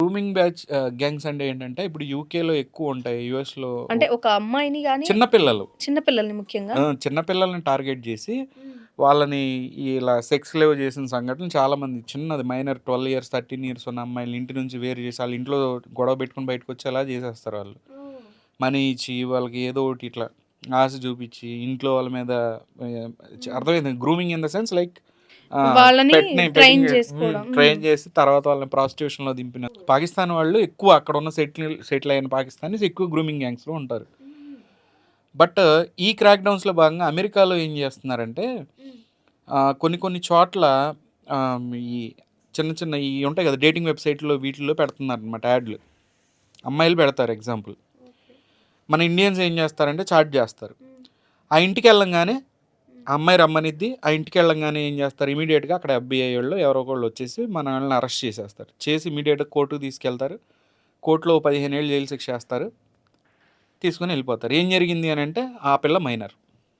Grooming gangs అంటే ఏంటంటే ఇప్పుడు యూకేలో ఎక్కువ ఉంటాయి, యుఎస్లో అంటే ఒక అమ్మాయిని గాని చిన్నపిల్లలు చిన్నపిల్లల్ని ముఖ్యంగా చిన్నపిల్లల్ని టార్గెట్ చేసి వాళ్ళని ఇలా సెక్స్ లేవ్ చేసిన సంఘటనలు చాలామంది, చిన్నది మైనర్ 12 ఇయర్స్ 13 ఇయర్స్ ఉన్న అమ్మాయిలు ఇంటి నుంచి వేరు చేసి వాళ్ళ ఇంట్లో గొడవ పెట్టుకుని బయటకు వచ్చేలా చేసేస్తారు వాళ్ళు. మనీ ఇచ్చి వాళ్ళకి ఏదో ఒకటి ఇట్లా ఆశ చూపించి ఇంట్లో వాళ్ళ మీద అర్థమైంది. Grooming in the sense like వాళ్ళని ట్రైన్ పెట్టింగ్ చేసుకోవడం. ట్రైన్ చేసి తర్వాత వాళ్ళని ప్రాస్టిట్యూషన్లో దింపిన పాకిస్తాన్ వాళ్ళు ఎక్కువ, అక్కడ ఉన్న సెటిల్ అయిన పాకిస్తానీస్ ఎక్కువ గ్రూమింగ్ గ్యాంగ్స్లో ఉంటారు. బట్ ఈ క్రాక్ డౌన్స్లో భాగంగా అమెరికాలో ఏం చేస్తున్నారంటే కొన్ని చోట్ల ఈ చిన్న ఈ ఉంటాయి కదా డేటింగ్ వెబ్సైట్లో వీటిల్లో పెడుతున్నారు అనమాట యాడ్లు. అమ్మాయిలు పెడతారు. ఎగ్జాంపుల్ మన ఇండియన్స్ ఏం చేస్తారంటే చాట్ చేస్తారు. ఆ ఇంటికి వెళ్ళంగానే ఆ అమ్మాయి రమ్మనిద్ది. ఆ ఇంటికి వెళ్ళంగానే ఏం చేస్తారు, ఇమీడియట్గా అక్కడ FBI వాళ్ళు ఎవరో ఒకళ్ళు వచ్చేసి మన వాళ్ళని అరెస్ట్ చేసేస్తారు. చేసి ఇమీడియట్గా కోర్టుకు తీసుకెళ్తారు. కోర్టులో 15 ఏళ్ళు జైలు శిక్ష వేస్తారు, తీసుకుని వెళ్ళిపోతారు. ఏం జరిగింది అని అంటే ఆ పిల్ల మైనర్.